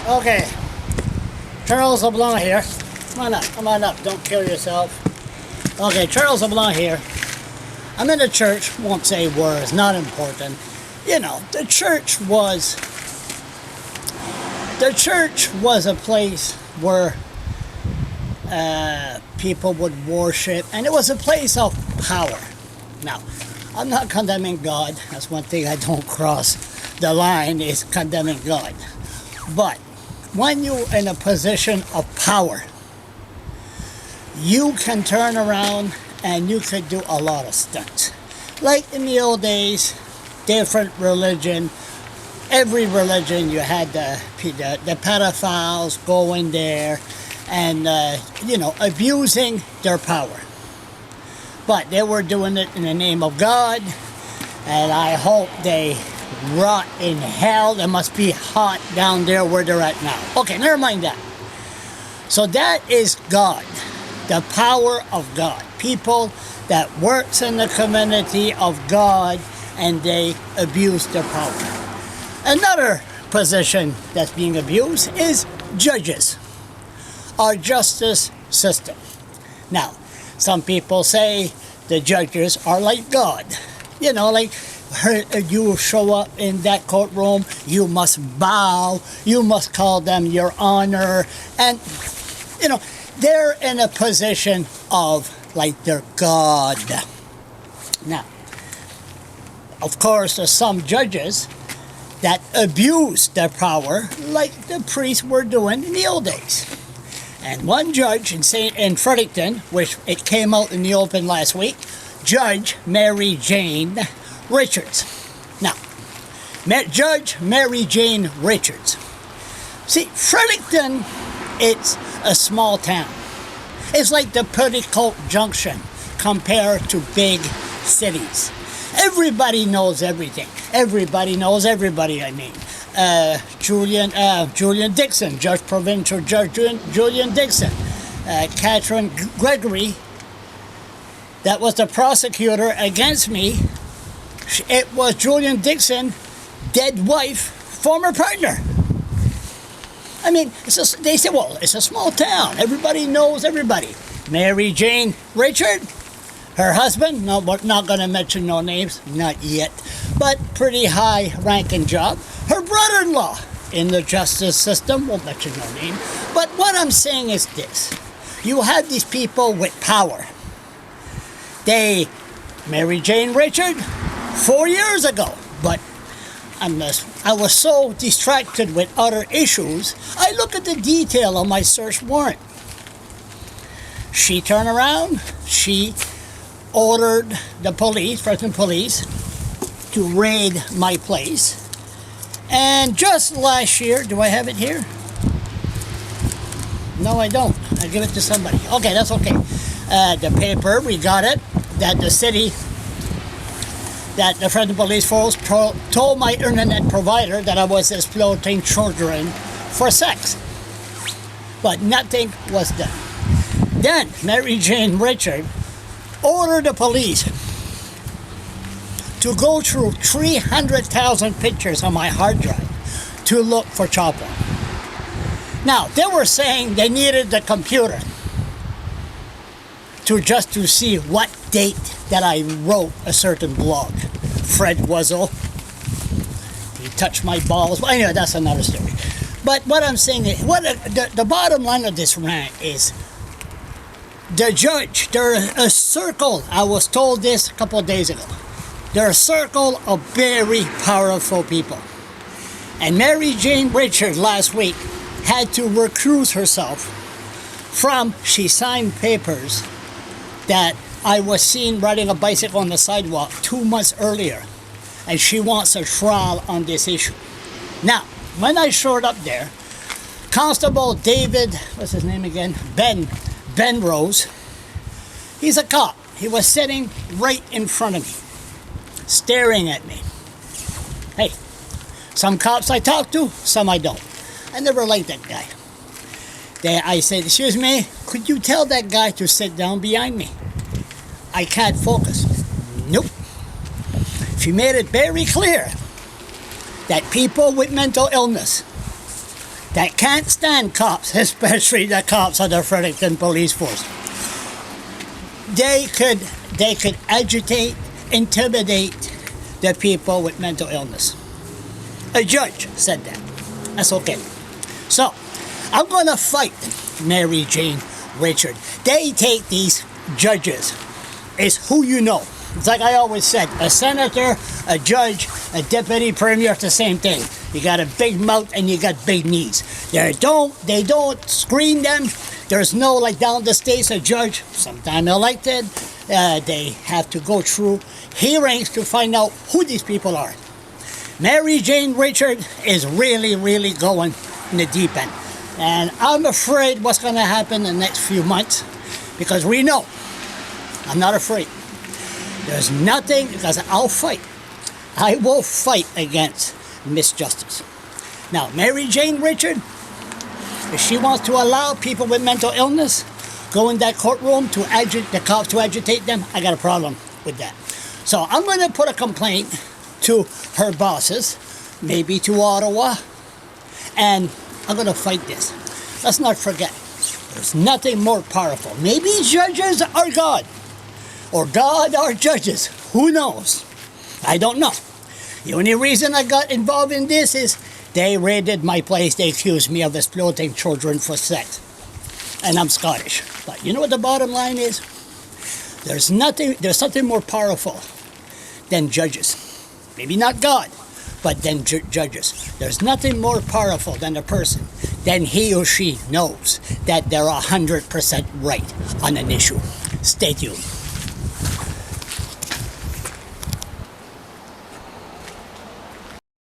Okay, Charles LeBlanc here. Come on up, don't kill yourself. Okay, Charles LeBlanc here. I'm in a church, won't say words, not important. You know, the church was a place where people would worship, and it was a place of power. Now, I'm not condemning God. That's one thing I don't cross the line, is condemning God. But when you're in a position of power, you can turn around and you could do a lot of stunts. Like in the old days, different religion, every religion you had the pedophiles going there and, abusing their power. But they were doing it in the name of God, and I hope they rot in hell. It must be hot down there where they're at now. Okay, never mind that. So that is God, the power of God. People that works in the community of God and they abuse their power. Another position that's being abused is judges, our justice system. Now, some people say the judges are like God. You know, like you show up in that courtroom, you must bow, you must call them your honor, and, they're in a position of like they're God. Now, of course, there's some judges that abuse their power like the priests were doing in the old days. And one judge in Fredericton, which it came out in the open last week, Judge Mary Jane Richards. Now, Judge Mary Jane Richards. See, Fredericton, it's a small town. It's like the Petticoat Junction compared to big cities. Everybody knows everything. Everybody knows everybody, I mean. Julian Dixon, Judge Provincial Judge Julian Dixon. Catherine Gregory, that was the prosecutor against me. It was Julian Dixon, dead wife, former partner. I mean, they say, well, it's a small town. Everybody knows everybody. Mary Jane Richard, her husband, no, we're not going to mention no names, not yet, but pretty high-ranking job. Her brother-in-law in the justice system, won't mention no name. But what I'm saying is this. You have these people with power. Mary Jane Richard, 4 years ago, but I was so distracted with other issues, I look at the detail of my search warrant. She turned around, she ordered the Fredericton police, to raid my place. And just last year, do I have it here? No, I don't. I'll give it to somebody. Okay, that's okay. The paper, we got it, that the city, that the Fredericton Police Force told my internet provider that I was exploiting children for sex. But nothing was done. Then, Mary Jane Richard ordered the police to go through 300,000 pictures on my hard drive to look for child porn. Now, they were saying they needed the computer to see what date that I wrote a certain blog. Fred Wuzzle, he touched my balls. Well, anyway, that's another story. But what I'm saying is, the bottom line of this rant is, the judge, there's a circle, I was told this a couple of days ago, they're a circle of very powerful people. And Mary Jane Richard last week had to recuse herself she signed papers that I was seen riding a bicycle on the sidewalk 2 months earlier. And she wants a trial on this issue. Now, when I showed up there, Constable David, what's his name again? Ben Rose, he's a cop. He was sitting right in front of me, staring at me. Hey, some cops I talk to, some I don't. I never liked that guy. I said, excuse me, could you tell that guy to sit down behind me? I can't focus. Nope. She made it very clear that people with mental illness that can't stand cops, especially the cops of the Fredericton Police Force. They could agitate, intimidate the people with mental illness. A judge said that. That's okay. So, I'm going to fight Mary Jane Richard. They take these judges is who you know. It's like I always said, a senator, a judge, a deputy premier, it's the same thing. You got a big mouth and you got big knees. They don't screen them. There's no, like down the states, a judge, sometime elected, they have to go through hearings to find out who these people are. Mary Jane Richard is really, really going in the deep end. And I'm afraid what's going to happen in the next few months, because we know, I'm not afraid. There's nothing, because I'll fight. I will fight against misjustice. Now, Mary Jane Richard, if she wants to allow people with mental illness go in that courtroom to the cops to agitate them, I got a problem with that. So I'm going to put a complaint to her bosses, maybe to Ottawa, and I'm going to fight this. Let's not forget, there's nothing more powerful. Maybe judges are God, or God are judges. Who knows? I don't know. The only reason I got involved in this is they raided my place. They accused me of exploiting children for sex. And I'm Scottish. But you know what the bottom line is? There's something more powerful than judges. Maybe not God, but then judges. There's nothing more powerful than a person than he or she knows that they're 100% right on an issue. Stay tuned.